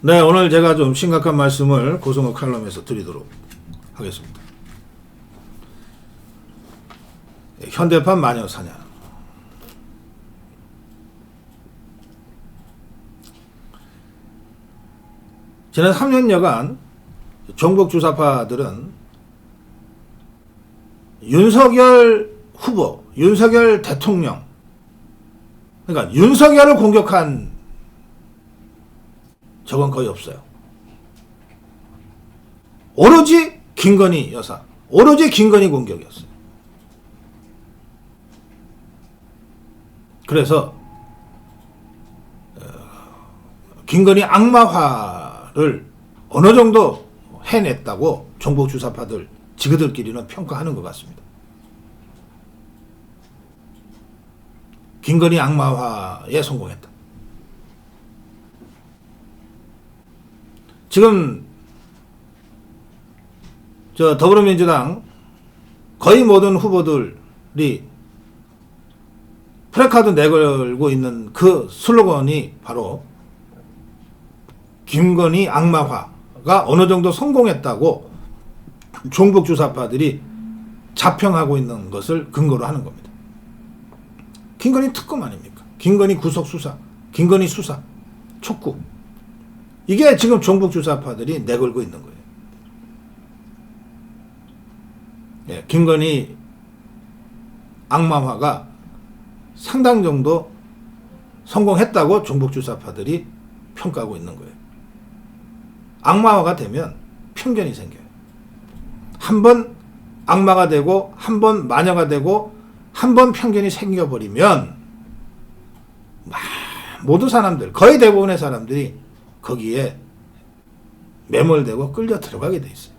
네, 오늘 제가 좀 심각한 말씀을 고승호 칼럼에서 드리도록 하겠습니다. 현대판 마녀 사냥. 지난 3년여간 종북 주사파들은 윤석열 후보, 윤석열 대통령, 그러니까 윤석열을 공격한 적은 거의 없어요. 오로지 김건희 여사, 오로지 김건희 공격이었어요. 그래서 김건희 악마화를 어느 정도 해냈다고 종북 주사파들 지그들끼리는 평가하는 것 같습니다. 김건희 악마화에 성공했다. 지금 더불어민주당 거의 모든 후보들이 프래카드 내걸고 있는 그 슬로건이 바로 김건희 악마화가 어느 정도 성공했다고 종북 주사파들이 자평하고 있는 것을 근거로 하는 겁니다. 김건희 특검 아닙니까? 김건희 구속수사, 김건희 수사, 촉구. 이게 지금 종북 주사파들이 내걸고 있는 거예요. 예, 김건희 악마화가 상당 정도 성공했다고 종북 주사파들이 평가하고 있는 거예요. 악마화가 되면 편견이 생겨요. 한 번 악마가 되고 한 번 마녀가 되고 한 번 편견이 생겨버리면 모든 사람들, 거의 대부분의 사람들이 거기에 매몰되고 끌려 들어가게 돼 있어요.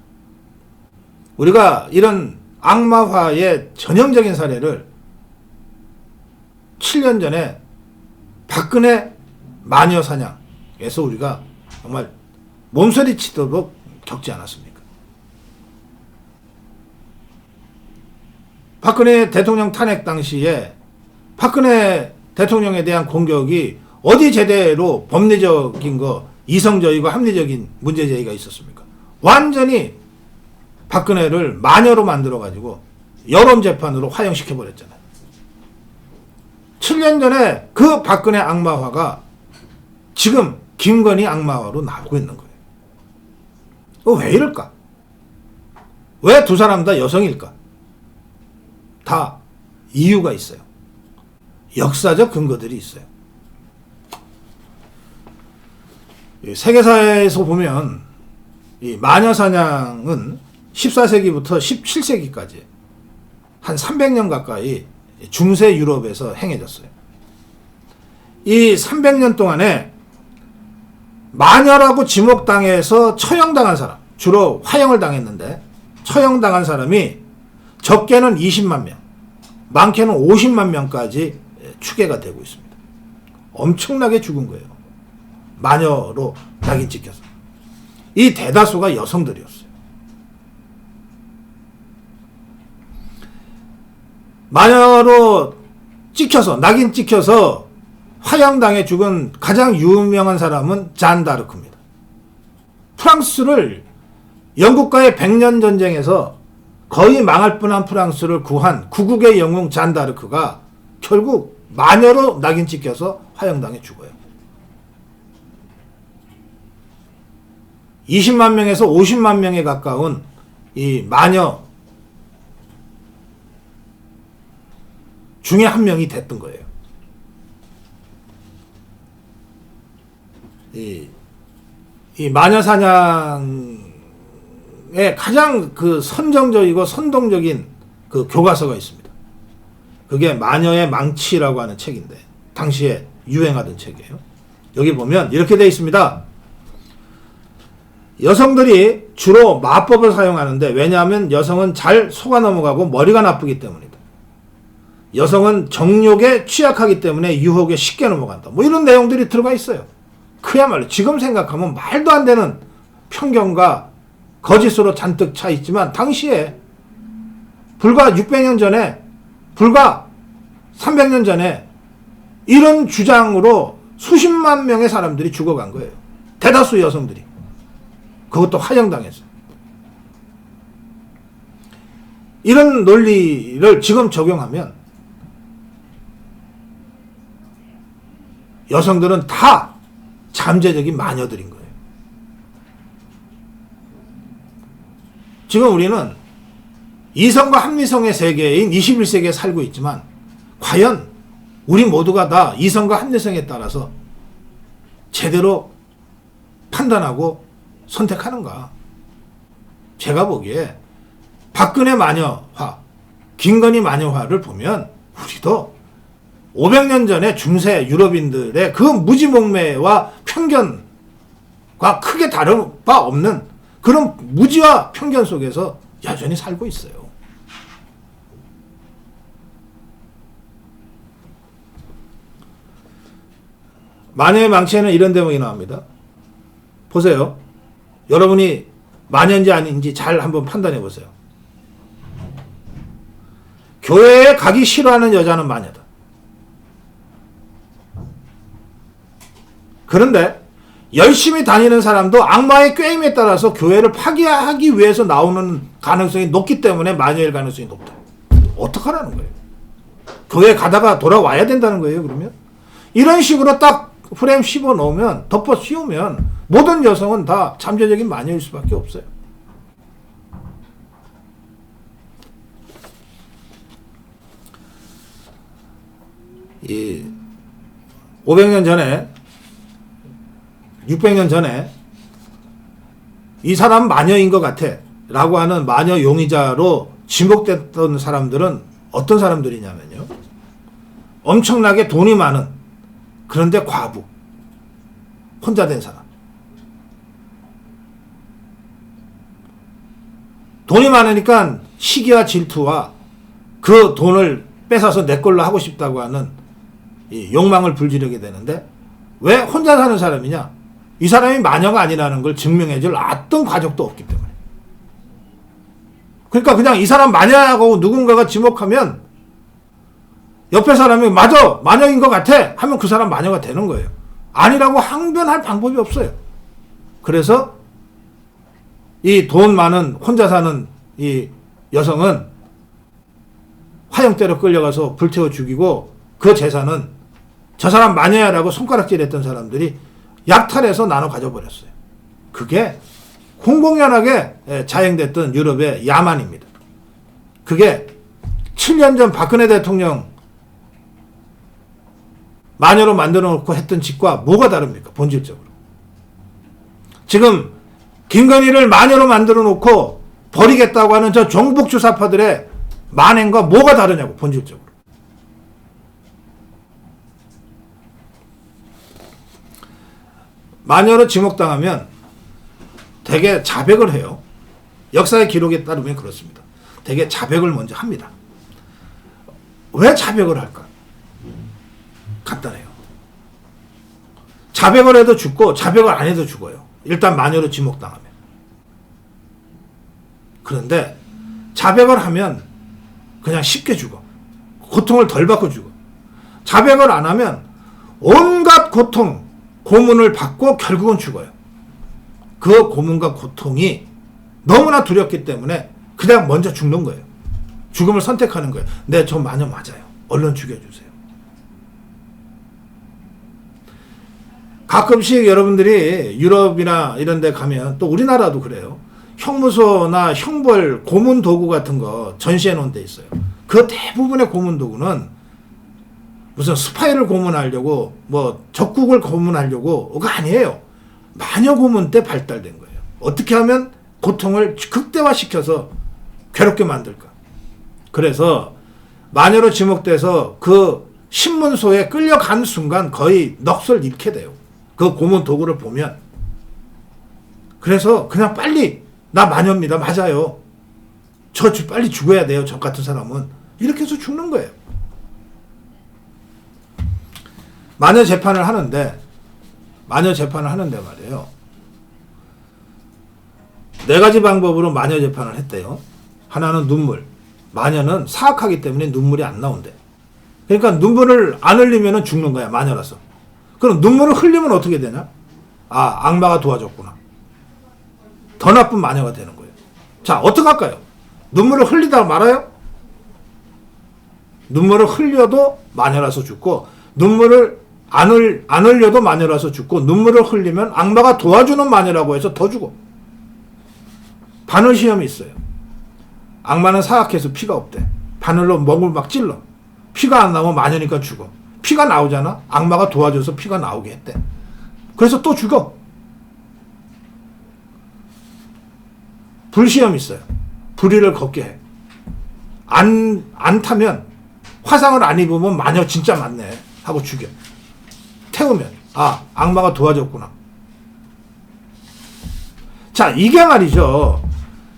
우리가 이런 악마화의 전형적인 사례를 7년 전에 박근혜 마녀 사냥에서 우리가 정말 몸서리 치도록 겪지 않았습니까? 박근혜 대통령 탄핵 당시에 박근혜 대통령에 대한 공격이 어디 제대로 법리적인 거, 이성적이고 합리적인 문제제기가 있었습니까? 완전히 박근혜를 마녀로 만들어가지고 여론재판으로 화형시켜버렸잖아요. 7년 전에 그 박근혜 악마화가 지금 김건희 악마화로 나오고 있는 거예요. 왜 이럴까? 왜 두 사람 다 여성일까? 다 이유가 있어요. 역사적 근거들이 있어요. 세계사에서 보면 이 마녀사냥은 14세기부터 17세기까지 한 300년 가까이 중세 유럽에서 행해졌어요. 이 300년 동안에 마녀라고 지목당해서 처형당한 사람, 주로 화형을 당했는데 처형당한 사람이 적게는 20만 명, 많게는 50만 명까지 추계가 되고 있습니다. 엄청나게 죽은 거예요. 마녀로 낙인 찍혀서. 이 대다수가 여성들이었어요. 마녀로 찍혀서, 낙인 찍혀서 화형당해 죽은 가장 유명한 사람은 잔 다르크입니다. 프랑스를 영국과의 100년 전쟁에서 거의 망할 뻔한 프랑스를 구한 구국의 영웅 잔 다르크가 결국 마녀로 낙인 찍혀서 화형당해 죽어요. 20만 명에서 50만 명에 가까운 이 마녀 중에 한 명이 됐던 거예요. 이 마녀 사냥의 가장 그 선정적이고 선동적인 그 교과서가 있습니다. 그게 마녀의 망치라고 하는 책인데 당시에 유행하던 책이에요. 여기 보면 이렇게 되어 있습니다. 여성들이 주로 마법을 사용하는데 왜냐하면 여성은 잘 속아 넘어가고 머리가 나쁘기 때문이다. 여성은 정욕에 취약하기 때문에 유혹에 쉽게 넘어간다. 뭐 이런 내용들이 들어가 있어요. 그야말로 지금 생각하면 말도 안 되는 편견과 거짓으로 잔뜩 차 있지만 당시에 불과 600년 전에, 불과 300년 전에 이런 주장으로 수십만 명의 사람들이 죽어간 거예요. 대다수 여성들이. 그것도 화형당했어요. 이런 논리를 지금 적용하면 여성들은 다 잠재적인 마녀들인 거예요. 지금 우리는 이성과 합리성의 세계인 21세기에 살고 있지만 과연 우리 모두가 다 이성과 합리성에 따라서 제대로 판단하고 선택하는가? 제가 보기에 박근혜 마녀화, 김건희 마녀화를 보면 우리도 500년 전에 중세 유럽인들의 그 무지몽매와 편견과 크게 다른 바 없는 그런 무지와 편견 속에서 여전히 살고 있어요. 마녀의 망치에는 이런 대목이 나옵니다. 보세요. 여러분이 마녀인지 아닌지 잘 한번 판단해 보세요. 교회에 가기 싫어하는 여자는 마녀다. 그런데 열심히 다니는 사람도 악마의 꾀임에 따라서 교회를 파괴하기 위해서 나오는 가능성이 높기 때문에 마녀일 가능성이 높다. 어떡하라는 거예요? 교회 가다가 돌아와야 된다는 거예요, 그러면? 이런 식으로 딱 프레임 씹어 놓으면, 덮어 씌우면 모든 여성은 다 잠재적인 마녀일 수밖에 없어요. 이 500년 전에 600년 전에 이 사람 마녀인 것 같아 라고 하는 마녀 용의자로 지목됐던 사람들은 어떤 사람들이냐면요, 엄청나게 돈이 많은, 그런데 과부, 혼자 된 사람. 돈이 많으니까 시기와 질투와 그 돈을 뺏어서 내 걸로 하고 싶다고 하는 이 욕망을 불지르게 되는데, 왜 혼자 사는 사람이냐? 이 사람이 마녀가 아니라는 걸 증명해줄 어떤 과정도 없기 때문에. 그러니까 그냥 이 사람 마녀라고 누군가가 지목하면 옆에 사람이 맞아, 마녀인 것 같아 하면 그 사람 마녀가 되는 거예요. 아니라고 항변할 방법이 없어요. 그래서 이 돈 많은 혼자 사는 이 여성은 화형대로 끌려가서 불태워 죽이고, 그 재산은 저 사람 마녀야라고 손가락질했던 사람들이 약탈해서 나눠 가져버렸어요. 그게 공공연하게 자행됐던 유럽의 야만입니다. 그게 7년 전 박근혜 대통령 마녀로 만들어 놓고 했던 짓과 뭐가 다릅니까? 본질적으로. 지금 김건희를 마녀로 만들어 놓고 버리겠다고 하는 저 종북주사파들의 만행과 뭐가 다르냐고, 본질적으로. 마녀로 지목당하면 대개 자백을 해요. 역사의 기록에 따르면 그렇습니다. 대개 자백을 먼저 합니다. 왜 자백을 할까? 간단해요. 자백을 해도 죽고 자백을 안 해도 죽어요. 일단 마녀로 지목당하면. 그런데 자백을 하면 그냥 쉽게 죽어. 고통을 덜 받고 죽어. 자백을 안 하면 온갖 고통, 고문을 받고 결국은 죽어요. 그 고문과 고통이 너무나 두렵기 때문에 그냥 먼저 죽는 거예요. 죽음을 선택하는 거예요. 네, 저 마녀 맞아요. 얼른 죽여주세요. 가끔씩 여러분들이 유럽이나 이런 데 가면, 또 우리나라도 그래요, 형무소나 형벌 고문 도구 같은 거 전시해 놓은 데 있어요. 그 대부분의 고문 도구는 무슨 스파이를 고문하려고, 뭐 적국을 고문하려고 그거 아니에요. 마녀 고문 때 발달된 거예요. 어떻게 하면 고통을 극대화시켜서 괴롭게 만들까. 그래서 마녀로 지목돼서 그 신문소에 끌려간 순간 거의 넋을 잃게 돼요. 그 고문 도구를 보면. 그래서 그냥 빨리 나 마녀입니다. 맞아요. 저 빨리 죽어야 돼요. 저 같은 사람은. 이렇게 해서 죽는 거예요. 마녀 재판을 하는데 말이에요, 네 가지 방법으로 마녀 재판을 했대요. 하나는 눈물. 마녀는 사악하기 때문에 눈물이 안 나온대. 그러니까 눈물을 안 흘리면 죽는 거야, 마녀라서. 그럼 눈물을 흘리면 어떻게 되냐? 아, 악마가 도와줬구나. 더 나쁜 마녀가 되는 거예요. 자, 어떡할까요? 눈물을 흘리다 말아요? 눈물을 흘려도 마녀라서 죽고, 눈물을 안 흘려도 마녀라서 죽고, 눈물을 흘리면 악마가 도와주는 마녀라고 해서 더 죽어. 바늘 시험이 있어요. 악마는 사악해서 피가 없대. 바늘로 목을 막 찔러. 피가 안 나오면 마녀니까 죽어. 피가 나오잖아? 악마가 도와줘서 피가 나오게 했대. 그래서 또 죽어. 불시험이 있어요. 불의를 걷게 해. 안 타면, 화상을 안 입으면 마녀 진짜 맞네 하고 죽여. 태우면 아, 악마가 도와줬구나. 자, 이게 말이죠.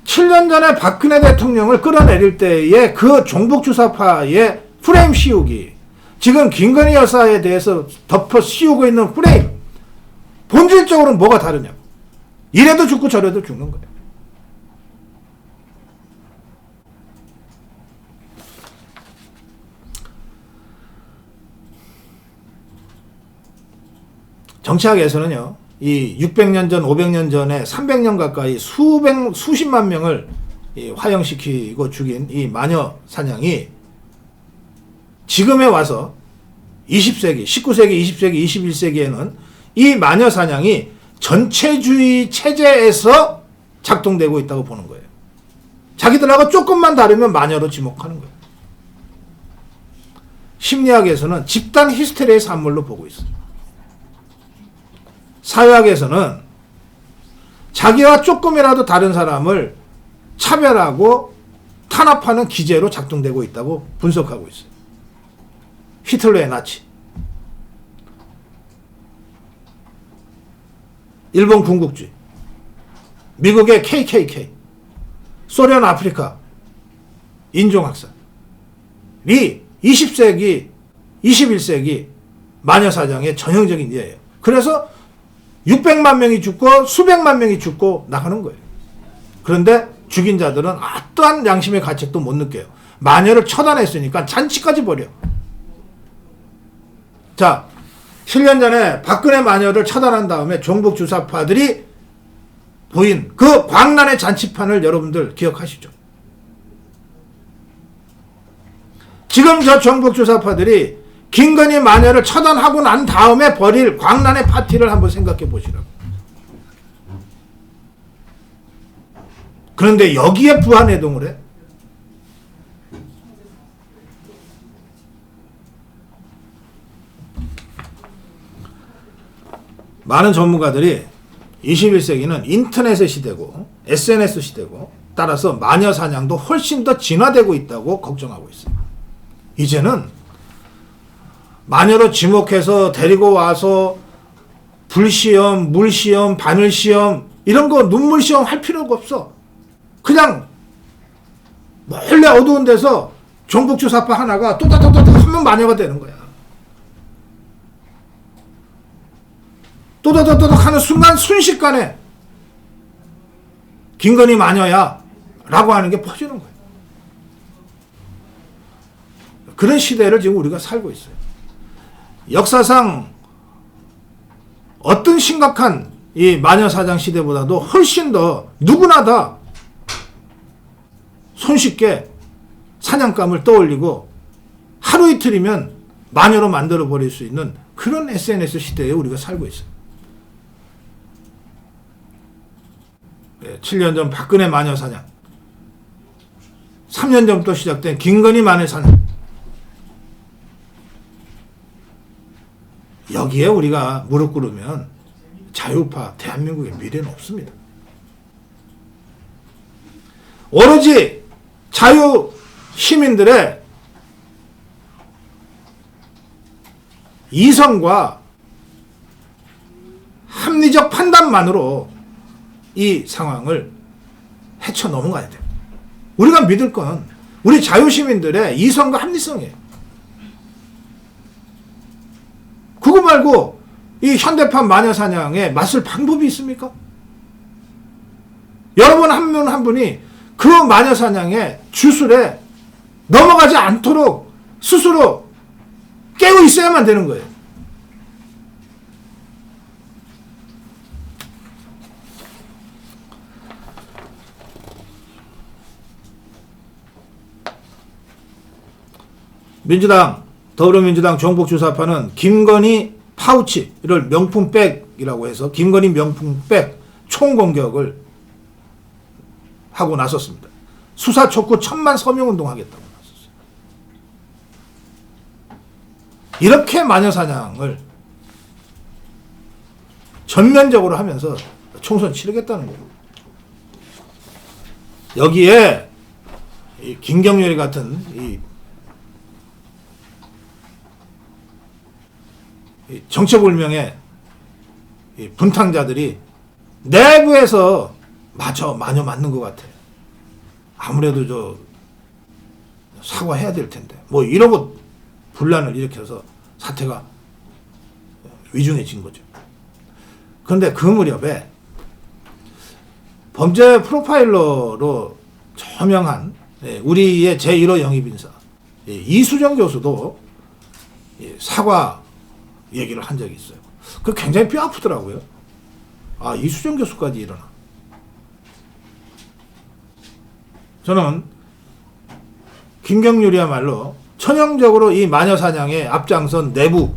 7년 전에 박근혜 대통령을 끌어내릴 때의 그 종북주사파의 프레임 씌우기, 지금 김건희 여사에 대해서 덮어 씌우고 있는 프레임, 본질적으로 뭐가 다르냐고. 이래도 죽고 저래도 죽는 거예요. 정치학에서는요, 이 600년 전, 500년 전에 300년 가까이 수십만 명을 화형시키고 죽인 이 마녀 사냥이 지금에 와서 20세기, 19세기, 20세기, 21세기에는 이 마녀 사냥이 전체주의 체제에서 작동되고 있다고 보는 거예요. 자기들하고 조금만 다르면 마녀로 지목하는 거예요. 심리학에서는 집단 히스테리의 산물로 보고 있어요. 사회학에서는 자기와 조금이라도 다른 사람을 차별하고 탄압하는 기제로 작동되고 있다고 분석하고 있어요. 히틀러의 나치, 일본 군국주의, 미국의 KKK, 소련 아프리카 인종학살이 20세기, 21세기 마녀사냥의 전형적인 예예요. 그래서 600만 명이 죽고 수백만 명이 죽고 나가는 거예요. 그런데 죽인 자들은 어떠한 양심의 가책도 못 느껴요. 마녀를 처단했으니까 잔치까지 벌여. 자, 7년 전에 박근혜 마녀를 처단한 다음에 종북 주사파들이 보인 그 광란의 잔치판을 여러분들 기억하시죠? 지금 저 종북 주사파들이 김건희 마녀를 처단하고 난 다음에 벌일 광란의 파티를 한번 생각해 보시라고. 그런데 여기에 부안해동을 해? 많은 전문가들이 21세기는 인터넷의 시대고 SNS 시대고, 따라서 마녀 사냥도 훨씬 더 진화되고 있다고 걱정하고 있어요. 이제는 마녀로 지목해서 데리고 와서 불시험, 물시험, 바늘시험 이런 거 눈물시험 할 필요가 없어. 그냥 몰래 어두운 데서 종북주사파 하나가 또다다다다 하면 마녀가 되는 거야. 또다다다다 하는 순간 순식간에 김건희 마녀야 라고 하는 게 퍼지는 거예요. 그런 시대를 지금 우리가 살고 있어요. 역사상 어떤 심각한 이 마녀사냥 시대보다도 훨씬 더 누구나 다 손쉽게 사냥감을 떠올리고 하루 이틀이면 마녀로 만들어 버릴 수 있는 그런 SNS 시대에 우리가 살고 있어요. 7년 전 박근혜 마녀 사냥, 3년 전부터 시작된 김건희 마녀 사냥, 여기에 우리가 무릎 꿇으면 자유파 대한민국의 미래는 없습니다. 오로지 자유 시민들의 이성과 합리적 판단만으로 이 상황을 헤쳐 넘어가야 돼요. 우리가 믿을 건 우리 자유 시민들의 이성과 합리성이에요. 그거 말고 이 현대판 마녀사냥에 맞설 방법이 있습니까? 여러분 한 분 한 분이 그 마녀사냥의 주술에 넘어가지 않도록 스스로 깨어 있어야만 되는 거예요. 민주당, 더불어민주당 종북주사파는 김건희 파우치를 명품백이라고 해서 김건희 명품백 총공격을 하고 나섰습니다. 수사 촉구 1000만 서명운동 하겠다고 나섰어요. 이렇게 마녀사냥을 전면적으로 하면서 총선 치르겠다는 거예요. 여기에 이 김경률 같은 이 정체불명의 이 분탕자들이 내부에서 마녀 맞는 것 같아. 아무래도 저 사과해야 될 텐데 뭐 이러고 분란을 일으켜서 사태가 위중해진 거죠. 그런데 그 무렵에 범죄 프로파일러로 저명한 우리의 제1호 영입인사 이수정 교수도 사과 얘기를 한 적이 있어요. 그 굉장히 뼈 아프더라고요. 아, 이수정 교수까지 일어나. 저는 김경률이야말로 천형적으로 이 마녀사냥의 앞장선 내부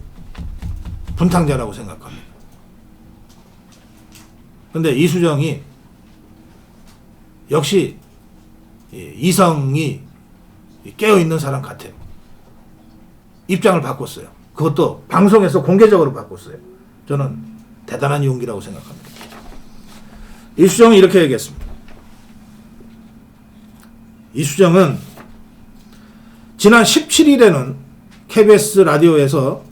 분탕자라고 생각합니다. 근데 이수정이 역시 이성이 깨어있는 사람 같아요. 입장을 바꿨어요. 그것도 방송에서 공개적으로 바꿨어요. 저는 대단한 용기라고 생각합니다. 이수정은 이렇게 얘기했습니다. 이수정은 지난 17일에는 KBS 라디오에서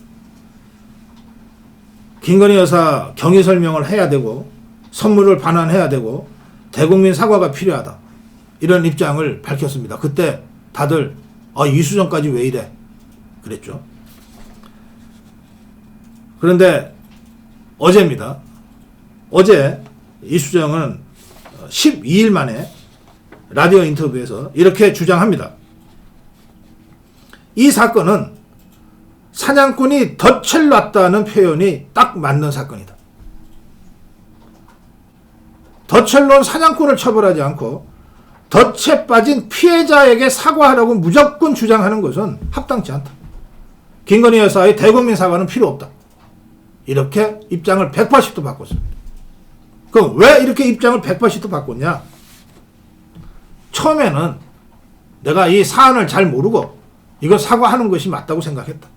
김건희 여사 경위 설명을 해야 되고 선물을 반환해야 되고 대국민 사과가 필요하다. 이런 입장을 밝혔습니다. 그때 다들 이수정까지 왜 이래? 그랬죠. 그런데 어제입니다. 어제 이수정은 12일 만에 라디오 인터뷰에서 이렇게 주장합니다. 이 사건은 사냥꾼이 덫을 놨다는 표현이 딱 맞는 사건이다. 덫을 놓은 사냥꾼을 처벌하지 않고 덫에 빠진 피해자에게 사과하라고 무조건 주장하는 것은 합당치 않다. 김건희 여사의 대국민 사과는 필요 없다. 이렇게 입장을 180도 바꿨습니다. 그럼 왜 이렇게 입장을 180도 바꿨냐? 처음에는 내가 이 사안을 잘 모르고 이거 사과하는 것이 맞다고 생각했다.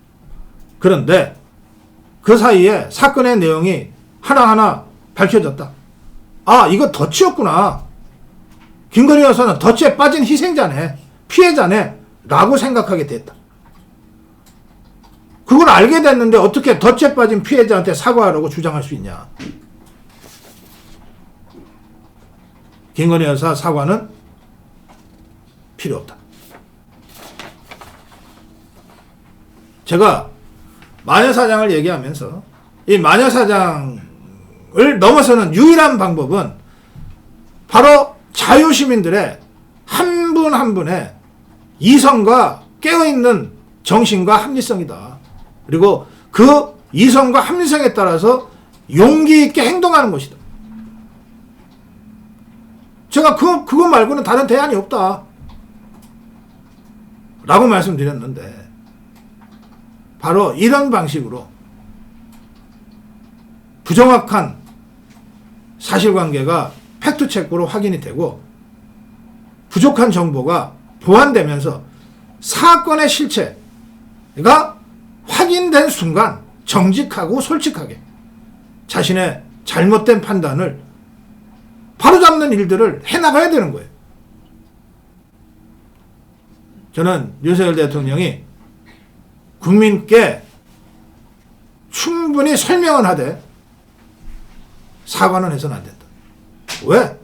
그런데 그 사이에 사건의 내용이 하나하나 밝혀졌다. 아, 이거 덫이었구나. 김건희 여사는 덫에 빠진 희생자네, 피해자네 라고 생각하게 됐다. 그걸 알게 됐는데 어떻게 덫에 빠진 피해자한테 사과하라고 주장할 수 있냐. 김건희 여사 사과는 필요 없다. 제가 마녀사장을 얘기하면서 이 마녀사장을 넘어서는 유일한 방법은 바로 자유시민들의 한 분 한 분의 이성과 깨어있는 정신과 합리성이다. 그리고 그 이성과 합리성에 따라서 용기 있게 행동하는 것이다. 제가 그거 말고는 다른 대안이 없다. 라고 말씀드렸는데 바로 이런 방식으로 부정확한 사실관계가 팩트체크로 확인이 되고 부족한 정보가 보완되면서 사건의 실체가 확인된 순간 정직하고 솔직하게 자신의 잘못된 판단을 바로잡는 일들을 해나가야 되는 거예요. 저는 윤석열 대통령이 국민께 충분히 설명은 하되 사과는 해서는 안 된다. 왜?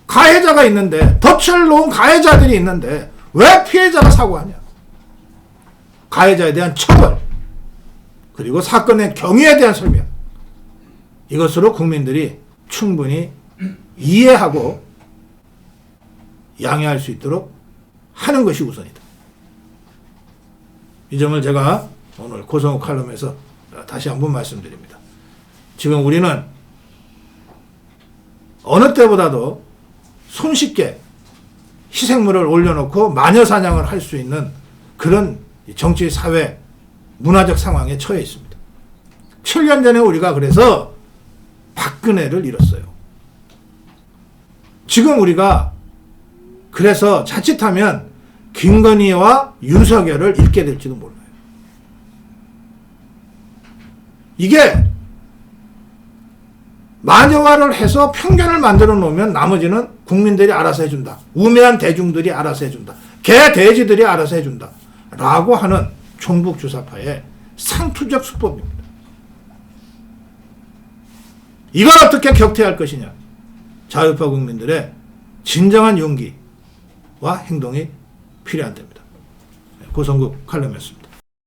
가해자가 있는데, 덫을 놓은 가해자들이 있는데 왜 피해자가 사과하냐? 가해자에 대한 처벌, 그리고 사건의 경위에 대한 설명, 이것으로 국민들이 충분히 이해하고 양해할 수 있도록 하는 것이 우선이다. 이 점을 제가 오늘 고성욱 칼럼에서 다시 한번 말씀드립니다. 지금 우리는 어느 때보다도 손쉽게 희생물을 올려놓고 마녀사냥을 할 수 있는 그런 정치, 사회, 문화적 상황에 처해 있습니다. 7년 전에 우리가 그래서 박근혜를 잃었어요. 지금 우리가 그래서 자칫하면 김건희와 윤석열을 잃게 될지도 몰라요. 이게 만영화를 해서 편견을 만들어 놓으면 나머지는 국민들이 알아서 해준다. 우매한 대중들이 알아서 해준다. 개 돼지들이 알아서 해준다. 라고 하는 종북주사파의 상투적 수법입니다. 이걸 어떻게 격퇴할 것이냐. 자유파 국민들의 진정한 용기와 행동이 필요한 때입니다. 고성국 칼럼이었습니다.